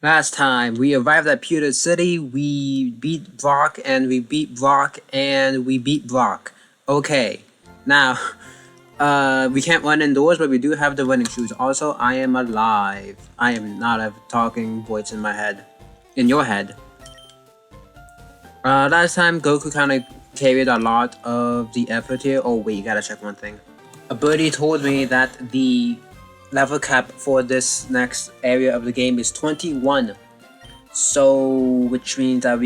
Last time we arrived at Pewter City, we beat Brock and we beat Brock and we beat Brock. Okay, now we can't run indoors, but we do have the running shoes. Also, I am alive. I am not a talking voice in my head, in your head. Last time Goku kind of carried a lot of the effort here. Oh wait, you gotta check one thing. A birdie told me that the level cap for this next area of the game is 21. So, which means that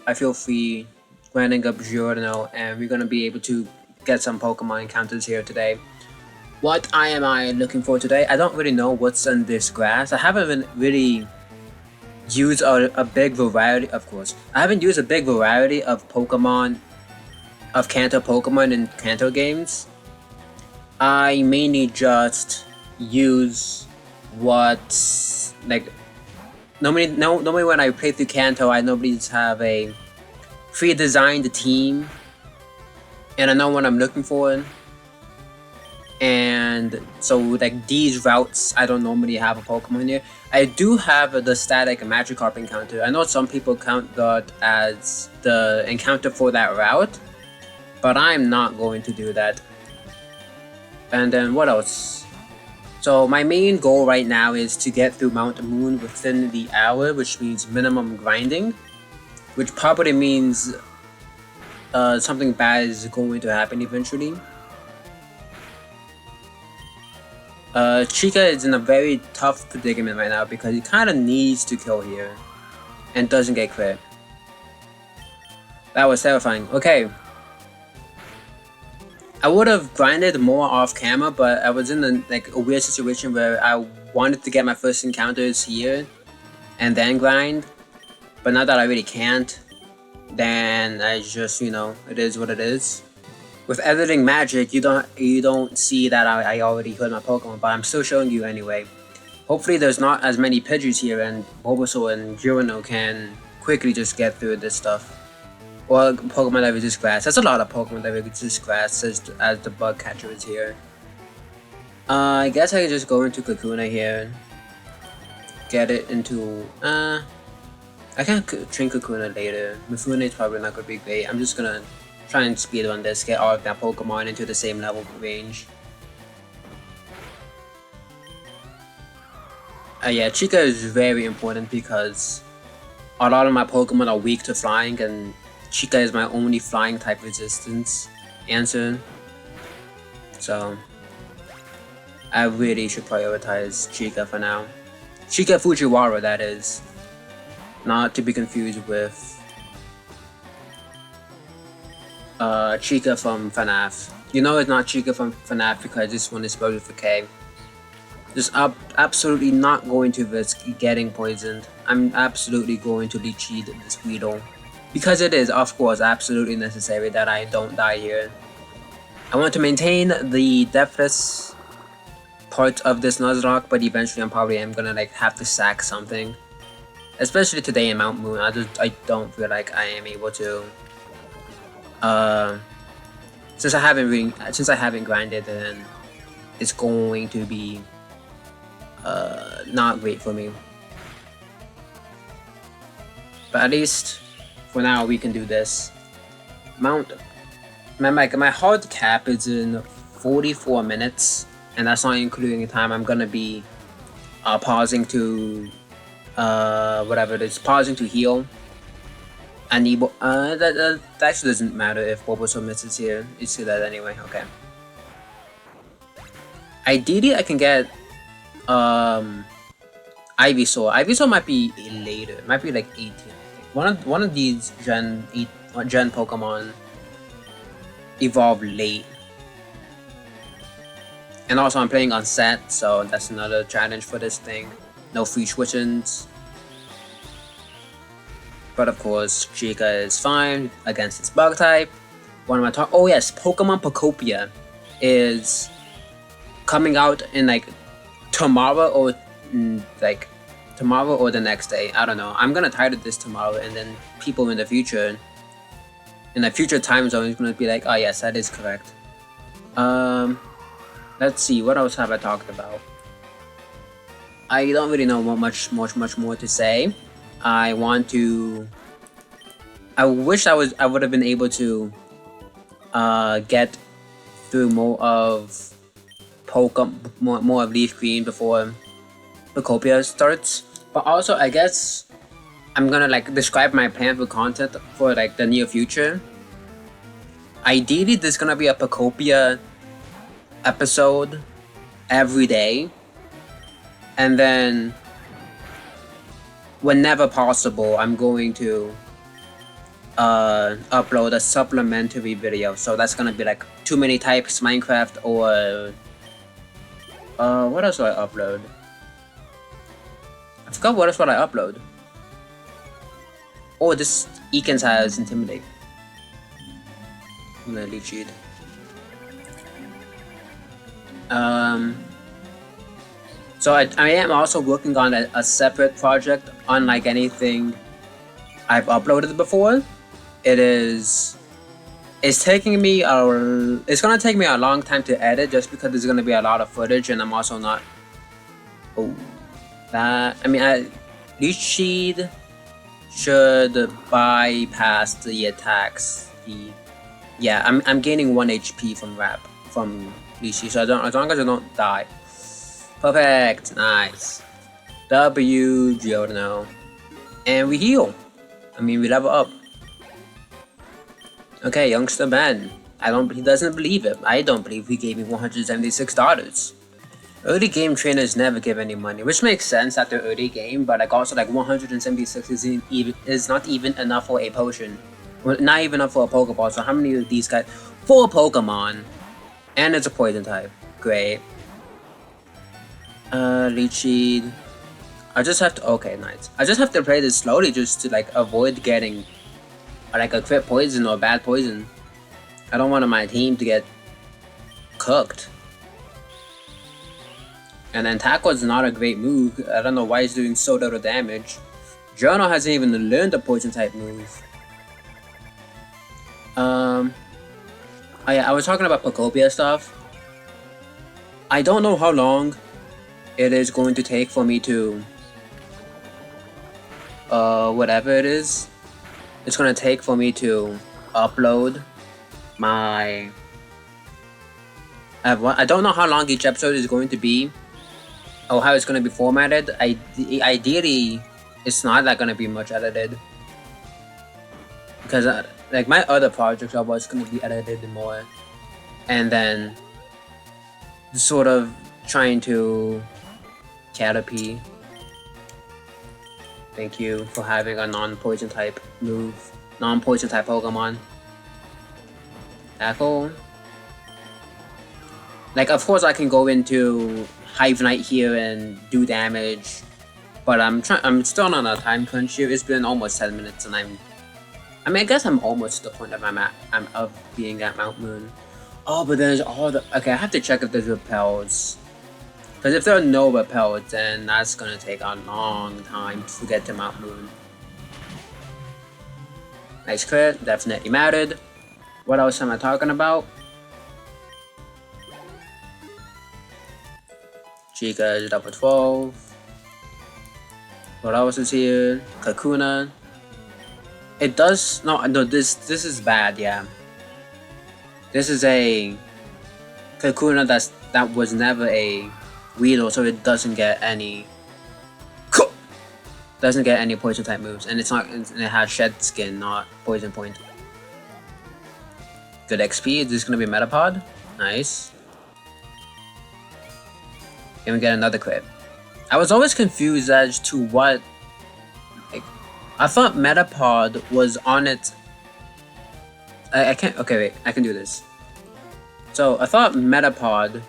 I feel free grinding up Giordano, and we're gonna be able to get some Pokemon encounters here today. What am I looking for today? I don't really know what's in this grass. I haven't really used a big variety, of course. I haven't used a big variety of Pokemon, of Kanto Pokemon in Kanto games. I mainly just use what, like, normally when I play through Kanto, I normally just have a pre-designed team, and I know what I'm looking for. And so, like, these routes, I don't normally have a Pokemon here. I do have the static Magikarp encounter. I know some people count that as the encounter for that route, but I'm not going to do that. And then what else? So my main goal right now is to get through Mount Moon within the hour, which means minimum grinding, which probably means something bad is going to happen eventually. Chica is in a very tough predicament right now because he kind of needs to kill here and doesn't get crit. That was terrifying. Okay. I would have grinded more off camera, but I was in a weird situation where I wanted to get my first encounters here and then grind. But now that I really can't, then I just, it is what it is. With editing magic, you don't see that I already heard my Pokemon, but I'm still showing you anyway. Hopefully there's not as many Pidgeys here and Bulbasaur and Giorno can quickly just get through this stuff. Or Pokemon that resist grass. That's a lot of Pokemon that resist grass as the bug catcher is here. I guess I can just go into Kakuna here. Get it into... I can train Kakuna later. Mifune is probably not going to be great. I'm just going to try and speed run this, get all of that Pokemon into the same level range. Yeah, Chica is very important because a lot of my Pokemon are weak to flying, and Chica is my only flying type resistance answer. So I really should prioritize Chica for now. Chica Fujiwara, that is. Not to be confused with Chica from FNAF. You know it's not Chica from FNAF because this one is spelled with a K. Just absolutely not going to risk getting poisoned. I'm absolutely going to leech seed this Weedle. Because it is, of course, absolutely necessary that I don't die here. I want to maintain the deathless part of this Nuzlocke, but eventually I'm probably gonna have to sack something. Especially today in Mount Moon, I don't feel like I am able to. Since I haven't grinded, then it's going to be not great for me. But at least for now we can do this. My hard cap is in 44 minutes, and that's not including the time I'm gonna be pausing to whatever it is, pausing to heal. And that actually doesn't matter if Bulbasaur misses here. You see that anyway. Okay. Ideally, I can get Ivysaur. Ivysaur might be later. It might be like 18. One of these Gen Pokemon evolve late. And also I'm playing on set, so that's another challenge for this thing. No free switch-ins. But of course, Chica is fine against its bug type. One of my oh yes, Pokémon Pokopia is coming out in tomorrow or tomorrow or the next day. I don't know. I'm gonna title this tomorrow, and then people in the future time zone is gonna be like, oh yes, that is correct. Let's see, what else have I talked about? I don't really know what much more to say. I wish I would have been able to get through more of more of Leaf Green before Pokopia starts. But also, I guess I'm gonna like describe my plan for content for like the near future. Ideally, there's gonna be a Pokopia episode every day, and then whenever possible, I'm going to upload a supplementary video. So that's gonna be like Too Many Types Minecraft, or what else do I upload? I forgot what else would I upload. Oh, this Eakins has Intimidate. I'm gonna leave cheat. So I am also working on a separate project, unlike anything I've uploaded before. It's taking me it's gonna take me a long time to edit, just because there's gonna be a lot of footage, and I'm also not. Oh, that I mean, Leech Seed should bypass the attacks. Yeah, I'm gaining 1 HP from Leech Seed, so as long as I don't die. Perfect, nice. W, Giordano, and we heal. I mean, we level up. Okay, youngster Ben. He doesn't believe it. I don't believe he gave me $176. Early game trainers never give any money, which makes sense after early game, but like also like 176 is not even enough for a potion. Well, not even enough for a Pokeball. So how many of these guys? 4 Pokemon, and it's a poison type. Great. Leechy. I just have to. Okay, nice. I just have to play this slowly just to like avoid getting like a crit poison or bad poison. I don't want my team to get cooked. And then Tackle is not a great move. I don't know why he's doing so little damage. Jono hasn't even learned a poison type move. Oh yeah, I was talking about Pokopia stuff. I don't know how long it is going to take for me to whatever it is, it's gonna take for me to upload my. I don't know how long each episode is going to be, or how it's gonna be formatted. Ideally, it's not like gonna be much edited, because like my other projects, I was gonna be edited more, and then sort of trying to Caterpie. Thank you for having a non-poison type move, non-poison type Pokemon. Tackle. Like, of course, I can go into Hive Knight here and do damage, but I'm still on a time crunch here. It's been almost 10 minutes, and I mean, I guess I'm almost to the point of of being at Mount Moon. Oh, but there's all the. Okay, I have to check if there's repels. Because if there are no repels, then that's gonna take a long time to get to Mount Moon. Nice crit, definitely mattered. What else am I talking about? Chica is level 12. What else is here? Kakuna. It does no this is bad, yeah. This is a Kakuna that was never a Weedle, so it doesn't get any poison type moves, and it has Shed Skin, not Poison Point. Good XP. This is gonna be Metapod. Nice. And we get another crit. I was always confused as to what. Like, I thought Metapod was on its. I can't. Okay, wait. I can do this. So I thought Metapod.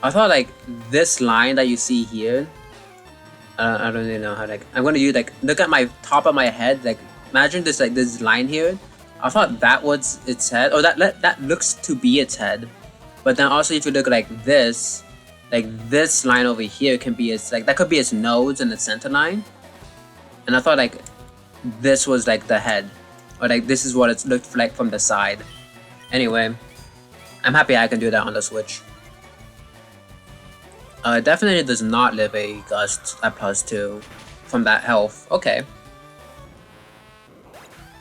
I thought like this line that you see here. I don't really know how. Like, I'm gonna use like look at my top of my head. Like, imagine this this line here. I thought that was its head, or that looks to be its head. But then also, if you look like this line over here can be its that could be its nose and the center line. And I thought like this was like the head, or like this is what it looked like from the side. Anyway, I'm happy I can do that on the Switch. Definitely does not live a gust at +2 from that health. Okay.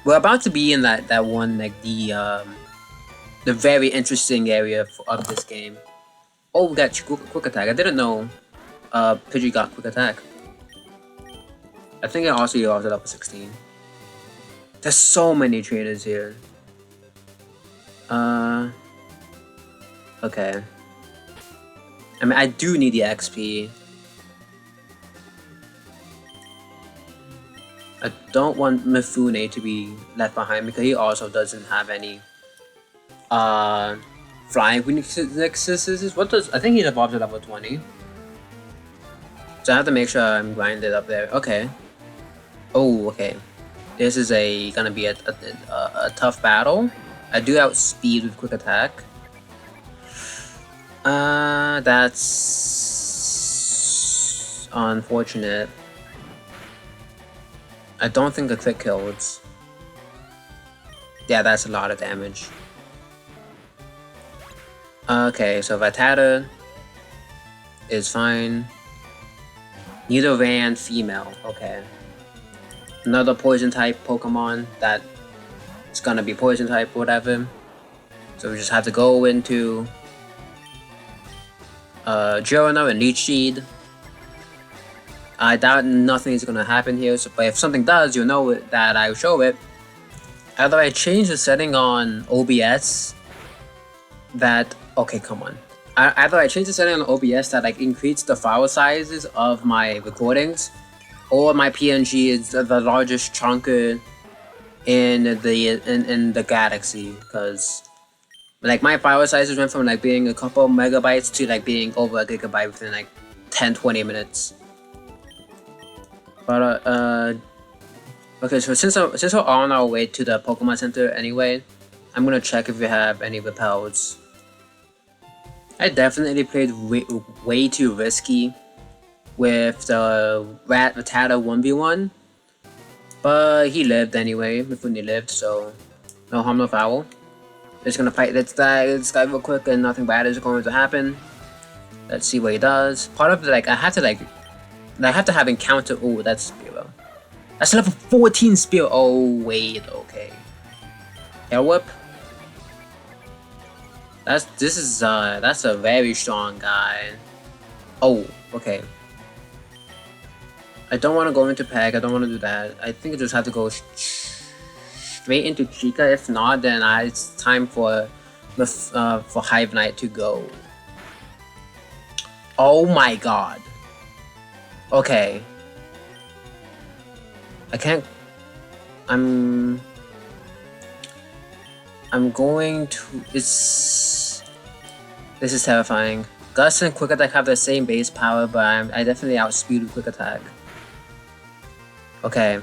We're about to be in that one, like the very interesting area of this game. Oh, we got quick attack. I didn't know Pidgey got quick attack. I think it also evolved at level 16. There's so many trainers here. Okay. I mean, I do need the XP. I don't want Mifune to be left behind because he also doesn't have any flying weaknesses. What does I think he evolved at level 20. So I have to make sure I'm grinded up there. Okay. Oh, okay. This is gonna be a tough battle. I do outspeed with quick attack. That's unfortunate. I don't think a crit kills. Yeah, that's a lot of damage. Okay, so Vitata is fine. Nidoran female. Okay. Another poison type Pokemon that it's gonna be poison type, whatever. So we just have to go into Girona and Leech Seed. I doubt nothing is gonna happen here, so, but if something does, you'll know that I'll show it. Although I changed the setting on OBS, that okay, come on. Either I changed the setting on OBS that like increased the file sizes of my recordings, or my PNG is the largest chunker in the galaxy, because like my file sizes went from like being a couple megabytes to like being over a gigabyte within like 10-20 minutes. But okay, so since we're on our way to the Pokemon Center anyway, I'm gonna check if we have any repels. I definitely played way too risky with the Rat Rattata 1v1, but he lived anyway. Mifune lived, so no harm, no foul. Just gonna fight this guy real quick, and nothing bad is going to happen. Let's see what he does. Part of like I have to have encounter. Oh, that's Spearow. That's level 14 Spearow. Oh wait, okay. Air Whip. That's a very strong guy. Oh, okay. I don't want to go into Peg. I don't want to do that. I think I just have to go straight into Chica. If not, then it's time for Hive Knight to go. Oh my god. Okay. I can't. I'm going to. This is terrifying. Gust and Quick Attack have the same base power, but I definitely outspeed with Quick Attack. Okay.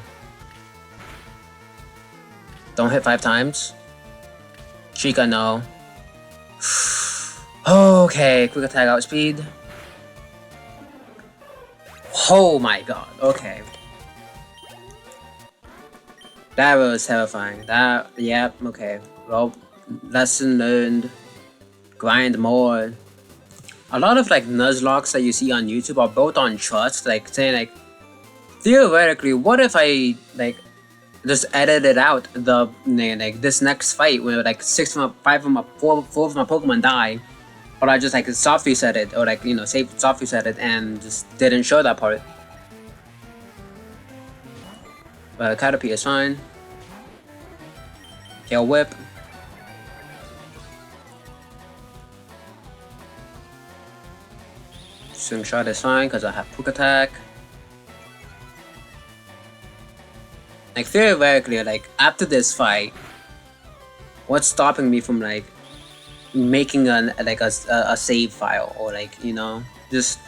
Don't hit 5 times. Chica, no. Okay, Quick Attack outspeed. Oh my god, okay. That was terrifying. Yep, okay. Well, lesson learned. Grind more. A lot of like Nuzlocke that you see on YouTube are built on trust, like saying like, theoretically, what if I like just edited out the like this next fight where like 4 of my Pokemon die, or I just like soft reset it, or like soft reset it and just didn't show that part. But Caterpie is fine. Tail Whip. Swing Shot is fine because I have Quick Attack. Like theoretically, like after this fight, what's stopping me from like making a save file, or like just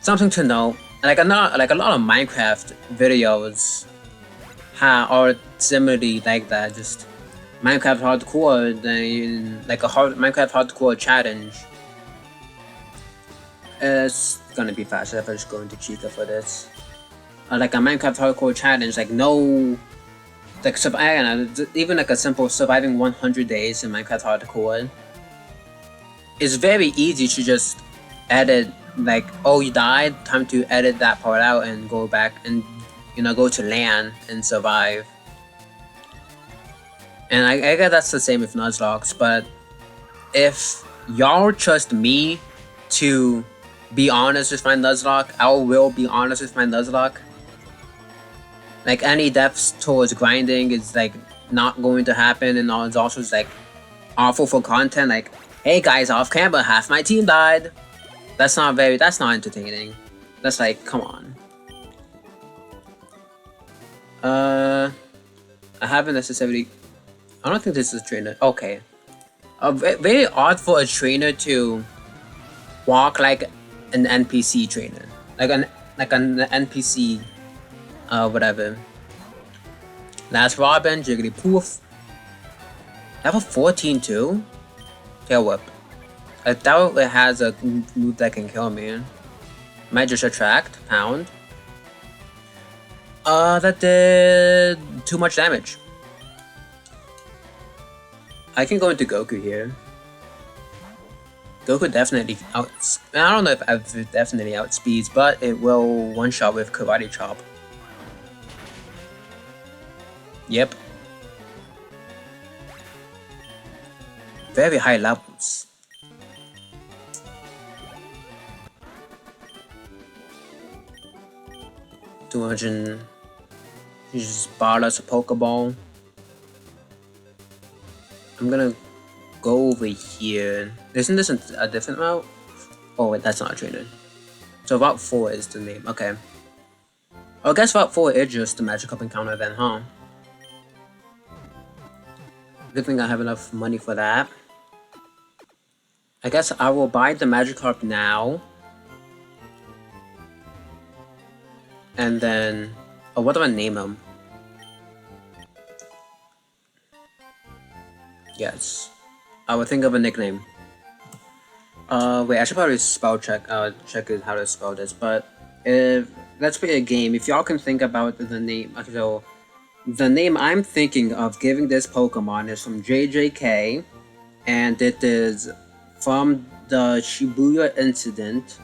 something to know? Like a lot of Minecraft videos are similarly like that. Just Minecraft hardcore, then like a Minecraft hardcore challenge. It's gonna be faster if I just go into Chica for this. Like a Minecraft hardcore challenge, like no, like even like a simple surviving 100 days in Minecraft hardcore. It's very easy to just edit like, oh, you died, time to edit that part out and go back and, you know, go to land and survive. And I guess that's the same with Nuzlocke, but if y'all trust me to be honest with my Nuzlocke, I will be honest with my Nuzlocke. Like, any deaths towards grinding is like not going to happen, and it's also like awful for content. Like, hey guys, off camera, half my team died. That's not entertaining. That's like, come on. I haven't necessarily. I don't think this is a trainer. Okay. Very odd for a trainer to walk like an NPC trainer, like an NPC, whatever. Last Robin, Jigglypuff. Level 14 too. Tail Whip. I doubt it has a move that can kill me. Might just attract Pound. That did too much damage. I can go into Goku here. Goku definitely I don't know if it definitely outspeeds, but it will one-shot with Karate Chop. Yep. Very high levels. $200. You just bought us a Pokeball. I'm gonna go over here. Isn't this a different route? Oh wait, that's not a trainer. So Route 4 is the name. Okay. Oh, I guess Route 4 is just the Magikarp encounter then, huh? Good thing I have enough money for that. I guess I will buy the Magikarp now. And then... oh, what do I name him? Yes. I will think of a nickname. Wait, I should probably spell check how to spell this, but let's play a game. If y'all can think about the name, so the name I'm thinking of giving this Pokemon is from JJK, and it is from the Shibuya incident,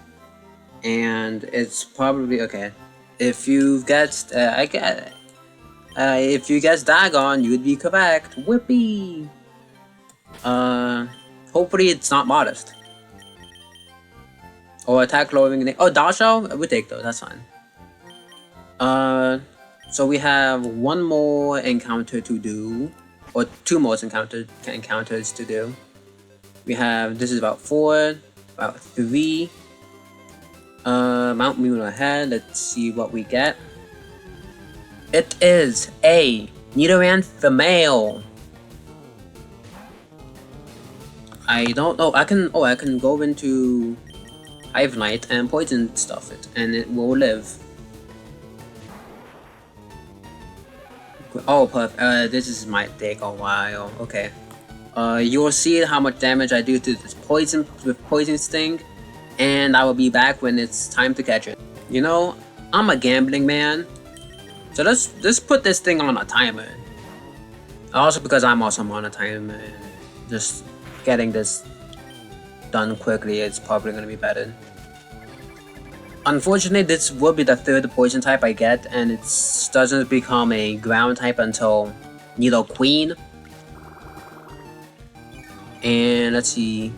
and it's probably, okay, if you guessed, if you guessed Dagon, you'd be correct. Whippy! Hopefully it's not Modest. Or attack lowering. Oh, Dasho? We take those, that's fine. So we have one more encounter to do. Or two more encounters to do. We have, this is about 4, about 3. Mount Moon ahead, let's see what we get. It is a Nidoran female. I don't know. I can go into Hive Knight and poison stuff it, and it will live. Oh, this might take a while. Okay. You'll see how much damage I do to this poison with Poison Sting, and I will be back when it's time to catch it. You know, I'm a gambling man, so let's put this thing on a timer. Also because I'm also on a timer, and just getting this done quickly is probably gonna be better. Unfortunately, this will be the 3rd poison type I get, and it doesn't become a ground type until Nidoqueen. And let's see,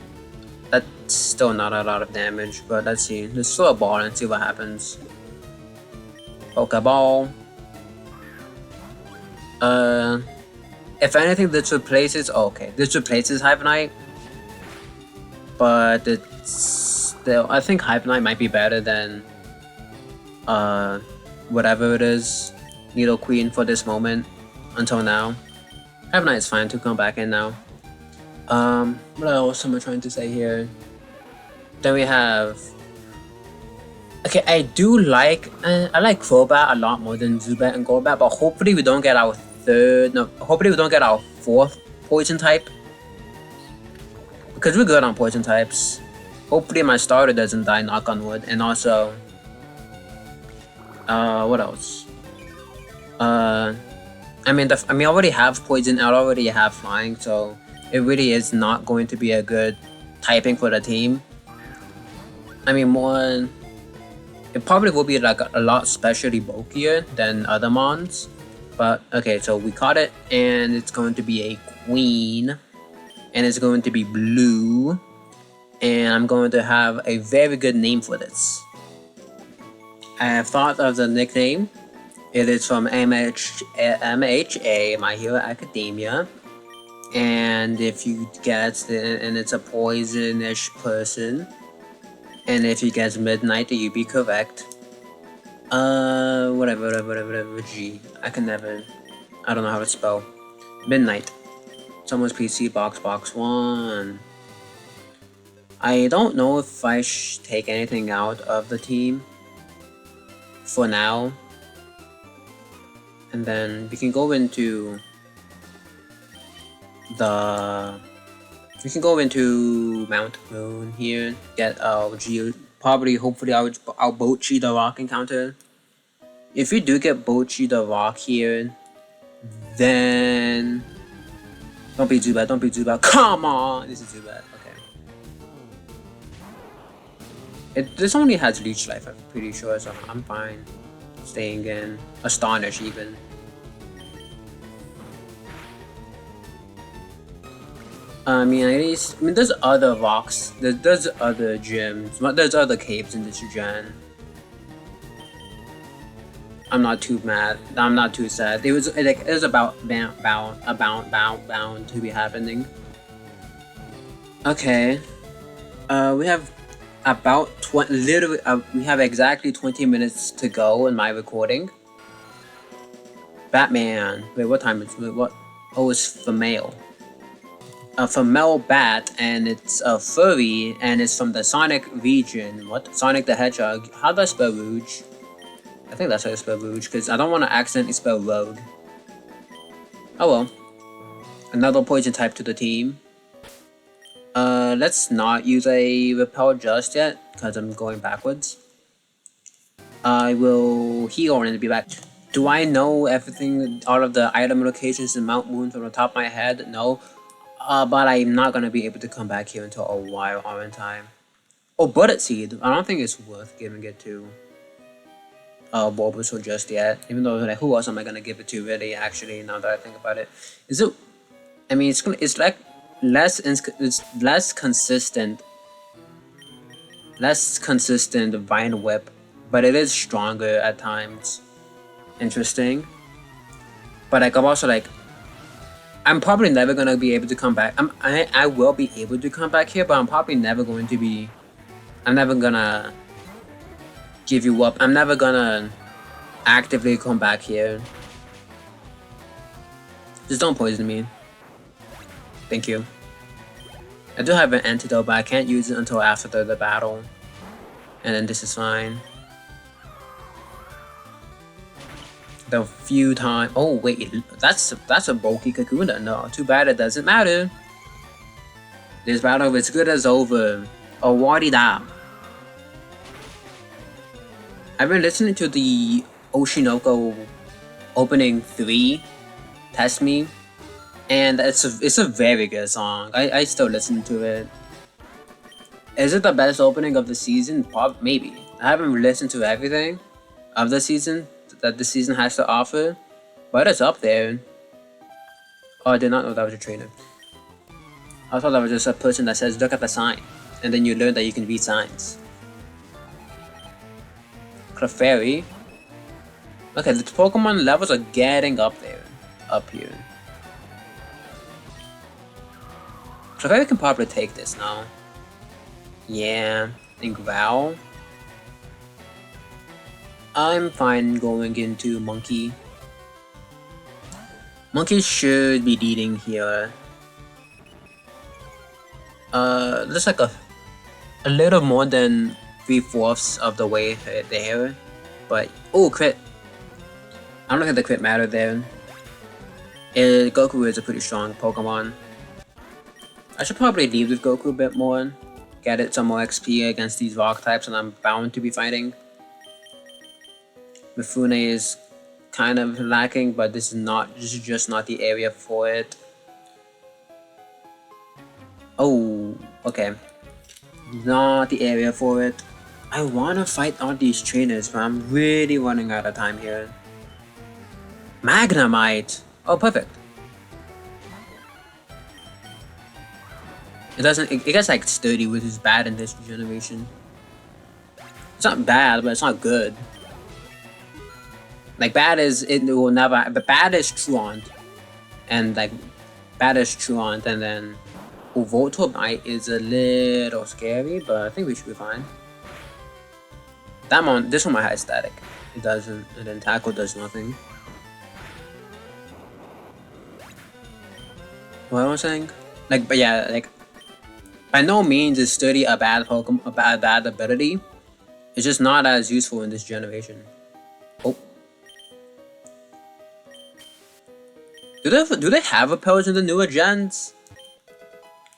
that's still not a lot of damage, but let's see. Let's throw a ball and see what happens. Pokeball. If anything, this replaces. Oh, okay, this replaces Hive Knight, but it's still. I think Hive Knight might be better than whatever it is, Nidoqueen for this moment until now. Hive Knight is fine to come back in now. What else am I trying to say here? Then we have. Okay, I do like. I like Crobat a lot more than Zubat and Golbat, but hopefully we don't get our hopefully we don't get our 4th poison type, because we're good on poison types. Hopefully my starter doesn't die, knock on wood. And also, what else? I already have poison, I already have flying, so it really is not going to be a good typing for the team. I mean, more. It probably will be like a lot specially bulkier than other mons. But okay, so we caught it, and it's going to be a queen, and it's going to be blue, and I'm going to have a very good name for this. I have thought of the nickname. It is from MHA, My Hero Academia. And if you guess it, and it's a poisonish person, and if you guess midnight, you'd be correct. Whatever, G. I don't know how to spell. Midnight. Someone's PC, box 1. I don't know if I should take anything out of the team for now. And then we can go into Mount Moon here, get our hopefully our Bochi the Rock encounter. If you do get Bochi the Rock here, then don't be Zubat, come on! This is Zubat, okay. This only has Leech Life, I'm pretty sure, so I'm fine staying in. Astonish even. I mean, there's other rocks, there's other gyms, there's other caves in this gen. I'm not too mad. I'm not too sad. It was about bound to be happening. Okay. We have about we have exactly 20 minutes to go in my recording. Batman. Wait, what time is it? What? Oh, it's female. A female bat, and it's a furry, and it's from the Sonic region. What? Sonic the Hedgehog. How do I spell Rouge? I think that's how I spell Rouge, because I don't want to accidentally spell Rogue. Oh well. Another poison type to the team. Let's not use a repel just yet, because I'm going backwards. I will heal and be back. Do I know everything, all of the item locations in Mount Moon from the top of my head? No. But I'm not gonna be able to come back here until a while on time. Oh, Bullet Seed. I don't think it's worth giving it to Bulbasaur just yet. Even though, like, who else am I gonna give it to? Really, actually, now that I think about it, is it? I mean, it's like it's less consistent Vine Whip, but it is stronger at times. Interesting. But like, I'm also like, I'm probably never gonna be able to come back. I will be able to come back here, but I'm probably never going to be. I'm never gonna give you up. I'm never gonna actively come back here. Just don't poison me. Thank you. I do have an antidote, but I can't use it until after the battle. And then this is fine. The few times. Oh wait, that's a bulky Kakuna. No, too bad it doesn't matter. This battle is good as over. Oh, Wardy-da. I've been listening to the Oshinoko opening 3, Test Me, and it's a very good song. I still listen to it. Is it the best opening of the season? Maybe. I haven't listened to everything of the season that the season has to offer, but it's up there. Oh, I did not know that was a trainer. I thought that was just a person that says, look at the sign, and then you learn that you can read signs. Clefairy. Okay, the Pokemon levels are getting up there. Up here. Clefairy can probably take this now. Yeah, and Growl. I'm fine going into Monkey. Monkey should be leading here. Looks like a little more than 3/4 of the way there, but oh, crit! I don't think the crit mattered there. Goku is a pretty strong Pokemon. I should probably leave with Goku a bit more, get it some more XP against these rock types, and I'm bound to be fighting. Mifune is kind of lacking, but this is just not the area for it. Oh, okay. Not the area for it. I want to fight all these trainers, but I'm really running out of time here. Magnemite! Oh, perfect. It doesn't. It gets like sturdy, which is bad in this generation. It's not bad, but it's not good. Like bad is it will never. But bad is Truant, and like bad is Truant, and then Voltorb is a little scary, but I think we should be fine. That one, this one might have static. It doesn't, and then tackle does nothing. What was I saying? Like, but yeah, like by no means is sturdy a bad Pokemon, a bad ability. It's just not as useful in this generation. Oh. Do they have repels in the newer gens?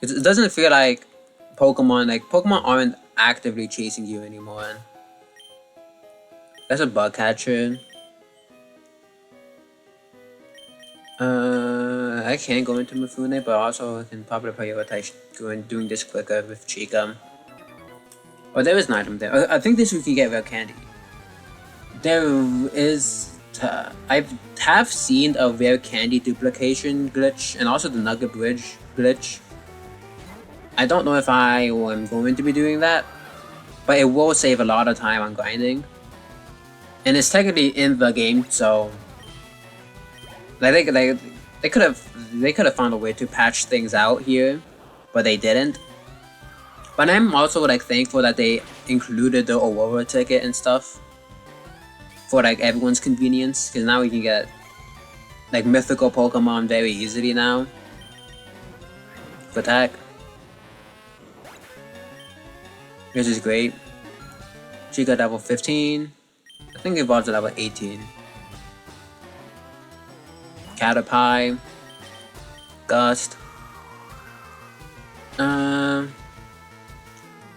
It doesn't feel like Pokemon aren't actively chasing you anymore. That's a bug catcher. I can go into Mifune, but also I can probably prioritize doing this quicker with Chica. Oh, there is an item there. I think this we can get rare candy. There is. I have seen a rare candy duplication glitch and also the Nugget Bridge glitch. I don't know if I am going to be doing that, but it will save a lot of time on grinding. And it's technically in the game, so like they could have found a way to patch things out here, but they didn't. But I'm also like thankful that they included the Aurora ticket and stuff for like everyone's convenience, because now we can get like mythical Pokemon very easily now. Attack. This is great. She got level 15. I think it evolved to level 18. Caterpie. Gust.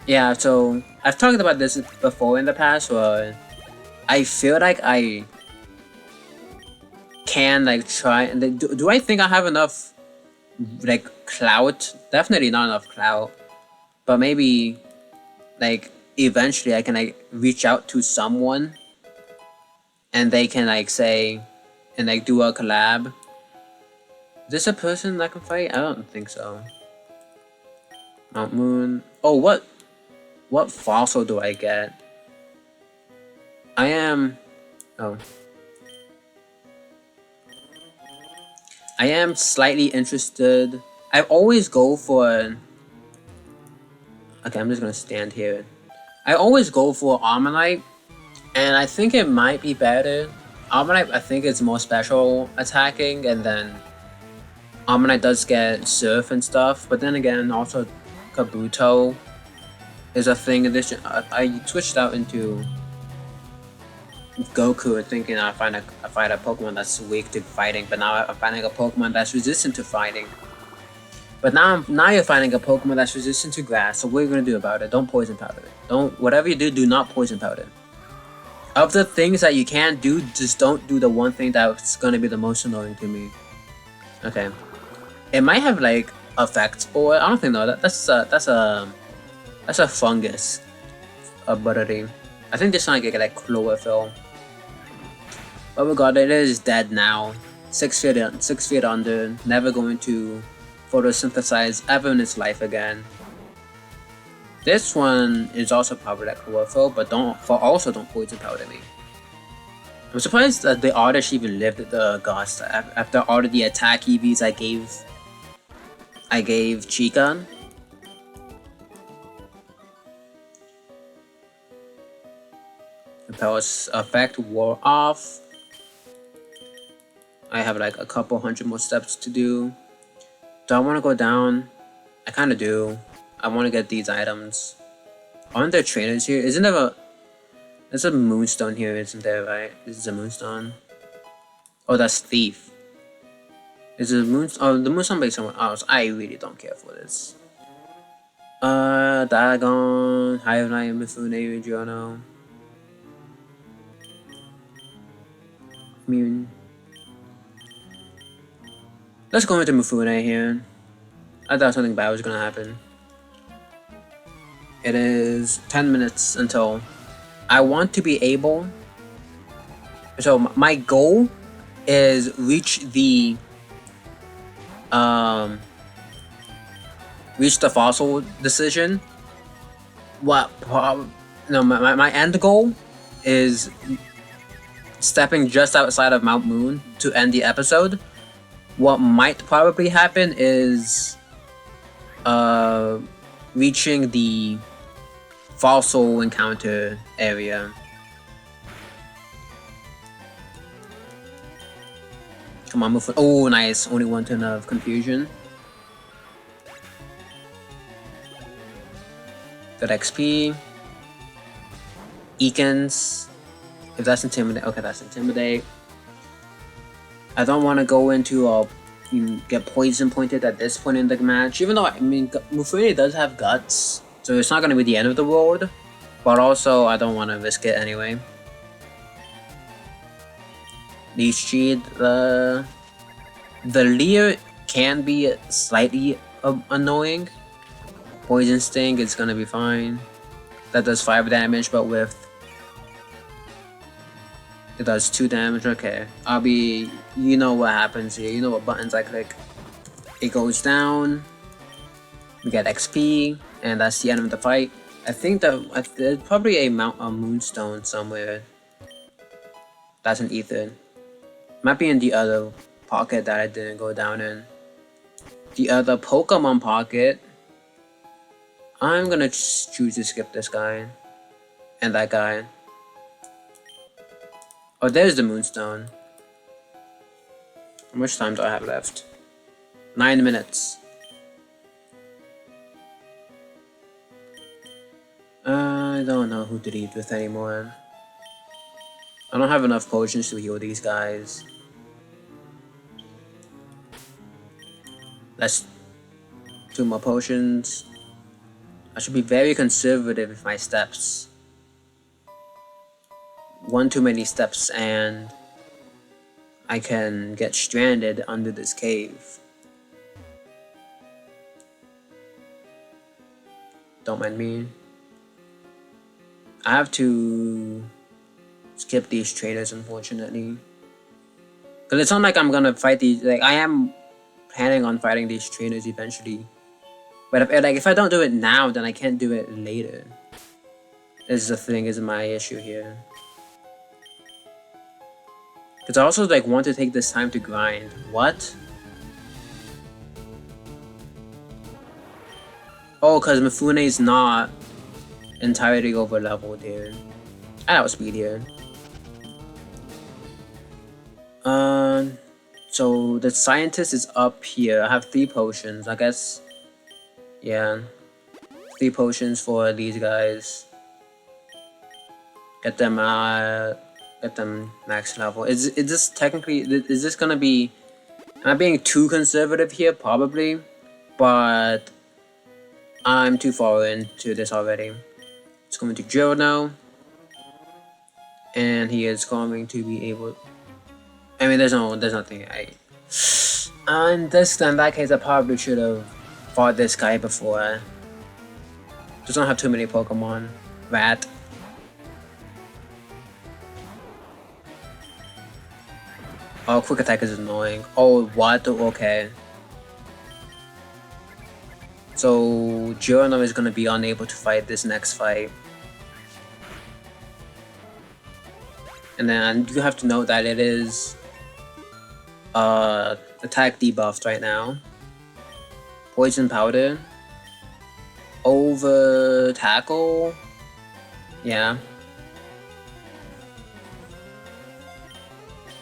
Yeah, so I've talked about this before in the past where I feel like I can like try and do I think I have enough like clout? Definitely not enough clout, but maybe like eventually I can like reach out to someone and they can like say and like do a collab. Is this a person that can fight? I don't think so. Mount Moon. Oh, what fossil do I get? I am slightly interested. I always go for. Okay, I'm just gonna stand here. I always go for Armalite, and I think it might be better. Armalite, I think it's more special attacking, and then Armalite does get Surf and stuff. But then again, also Kabuto is a thing in this. I switched out into Goku thinking I find a Pokemon that's weak to fighting, but now I'm finding a Pokemon that's resistant to fighting. But now you're finding a Pokemon that's resistant to grass, so what are you gonna do about it? Don't poison powder it. Whatever you do not poison powder it. Of the things that you can do, just don't do the one thing that's gonna be the most annoying to me. Okay. It might have like effects for it. I don't think that's a fungus ability. I think this one I get like chlorophyll. But regardless, it is dead now. 6 feet under, never going to photosynthesize ever in its life again. This one is also probably like chlorophyll, but don't poison powder me. I'm surprised that the artist even lived at the Ghost after all of the attack EVs I gave Chica. Repel's effect wore off. I have like a couple hundred more steps to do. Do I want to go down? I kind of do. I want to get these items. Aren't there trainers here? Isn't there a... There's a moonstone here, isn't there, right? This is a moonstone. Oh, that's Thief. Is it a moonstone? Oh, the moonstone by someone else. I really don't care for this. Diagon, Hive-Knight, Mifune, Regiono. Immune. Let's go into Mifune here. I thought something bad was gonna happen. It is 10 minutes until I want to be able. So my goal is reach the fossil decision. My end goal is stepping just outside of Mount Moon to end the episode. What might probably happen is reaching the fossil encounter area. Come on, move forward. Oh, nice. Only one turn of confusion. Good XP. Eakins. If that's intimidate, okay, that's intimidate. I don't want to go into get poison pointed at this point in the match, even though I mean Mufune does have guts, so it's not going to be the end of the world. But also, I don't want to risk it anyway. Leech Cheat, the Leer can be slightly annoying. Poison Sting is gonna be fine. That does 5 damage, but with it does 2 damage. Okay, you know what happens here. You know what buttons I click. It goes down. We get XP, and that's the end of the fight. I think that there's probably a Moonstone somewhere. That's an Ether. Might be in the other pocket that I didn't go down in. The other Pokemon pocket. I'm gonna choose to skip this guy. And that guy. Oh, there's the Moonstone. How much time do I have left? 9 minutes. I don't know who to lead with anymore. I don't have enough potions to heal these guys. Let's 2 more potions. I should be very conservative with my steps. 1 too many steps and I can get stranded under this cave. Don't mind me. I have to skip these trainers, unfortunately. Because it's not like I'm gonna fight these. Like, I am planning on fighting these trainers eventually. But if I don't do it now, then I can't do it later. This is the thing, is my issue here. Because I also want to take this time to grind. What? Oh, because Mifune is not entirely over leveled here. I outspeed here. So the scientist is up here. I have 3 potions, I guess. Yeah. 3 potions for these guys. Get them max level. Is this technically, is this gonna be, am I being too conservative here? Probably. But I'm too far into this already. It's going to Giorno. And he is going to be able, I mean, there's nothing in that case, I probably should have fought this guy before. Just don't have too many Pokemon. Rat. Oh, quick attack is annoying. Oh, what? Okay. So, Giorno is gonna be unable to fight this next fight. And then you have to note that it is attack debuffed right now. Poison powder. Over tackle. Yeah.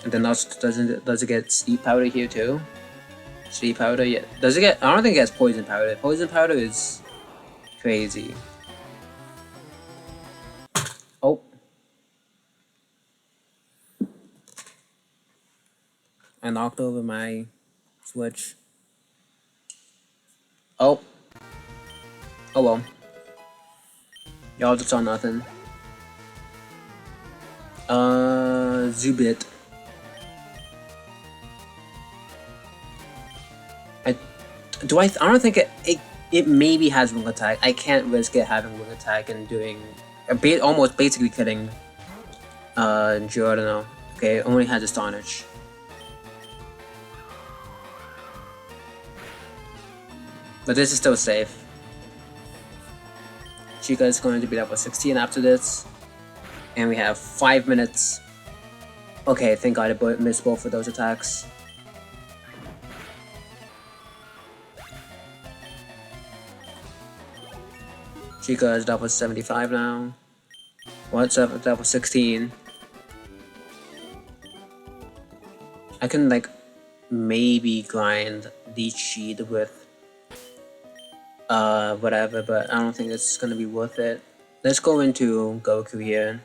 And then also does it get sleep powder here too? Sleep powder, yeah. Does it get? I don't think it gets poison powder. Poison powder is crazy. Oh. I knocked over my switch. Oh. Oh well. Y'all just saw nothing. Zubit. I don't think it It maybe has wing attack. I can't risk it having wing attack and doing almost basically killing Giordano. Okay, it only has Astonish. But this is still safe. Chica is going to be level 16 after this. And we have 5 minutes. Okay, thank god I missed both of those attacks. Chica is level 75 now. What's up at level 16? I can like maybe grind Leech with whatever, but I don't think it's gonna be worth it. Let's go into Goku here.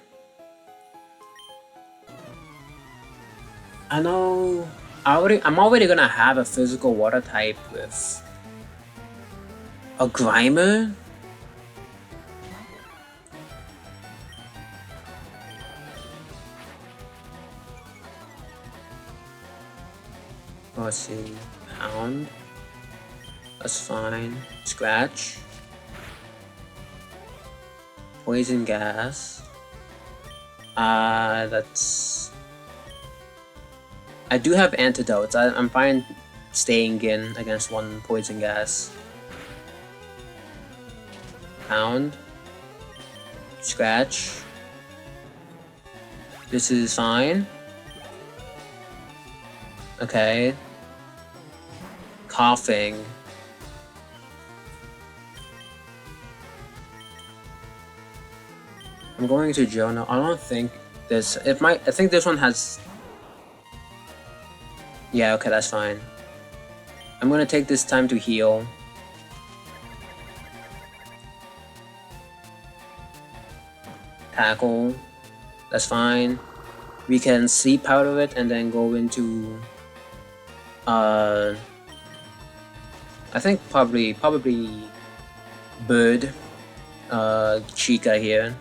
I know I'm already gonna have a physical water type with a Grimer. Let's see, Pound. That's fine. Scratch. Poison gas. That's... I do have antidotes. I'm fine staying in against one poison gas. Pound. Scratch. This is fine. Okay. Coughing. I'm going to Jonah. I don't think this... I think this one has... Yeah, okay, that's fine. I'm gonna take this time to heal. Tackle. That's fine. We can sleep out of it and then go into... I think probably Bird. Chica here.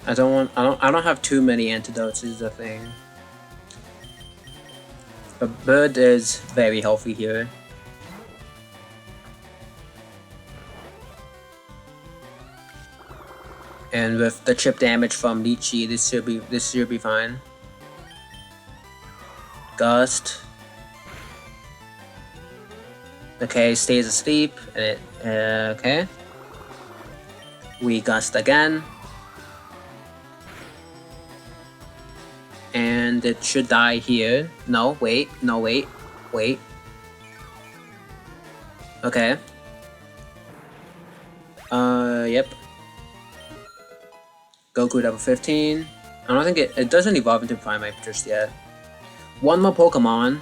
I don't have too many antidotes is the thing. But Bird is very healthy here. And with the chip damage from Lychee, this should be fine. Gust. Okay, stays asleep. And it okay. We gust again. And it should die here. No, wait. No, wait. Wait. Okay. Yep. Goku level 15. I don't think it doesn't evolve into Prime just yet. One more Pokemon.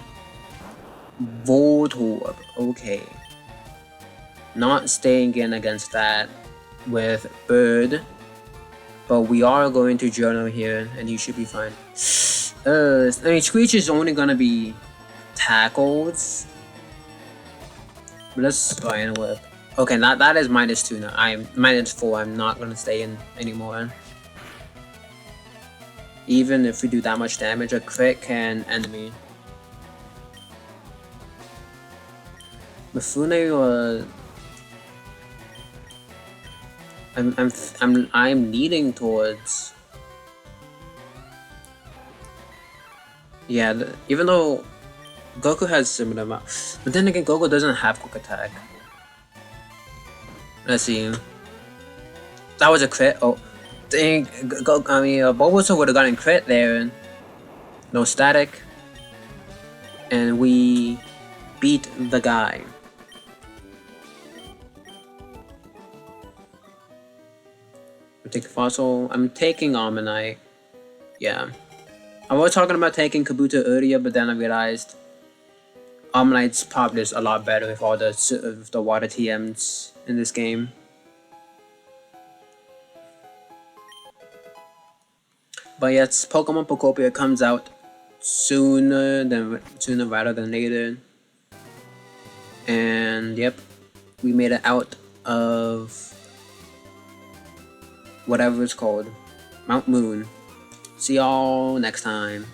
Voltorb. Okay. Not staying in against that with Bird. But we are going to Journal here, and he should be fine. I mean, Screech is only gonna be tackled. But let's go in with... Okay, that is -2 now. I'm -4. I'm not gonna stay in anymore. Even if we do that much damage, a crit can end me. Mifune was... I'm leaning towards... Yeah, even though Goku has similar amount, but then again, Goku doesn't have quick attack. Let's see. That was a crit. Oh, dang! Bulbasaur would have gotten crit there. No static, and we beat the guy. We take Fossil. I'm taking Armanite. Yeah. I was talking about taking Kabuto earlier, but then I realized Armanite's probably is a lot better with all the water TMs in this game. But yes, Pokemon Pokopia comes out sooner rather than later. And yep, we made it out of whatever it's called, Mount Moon. See y'all next time.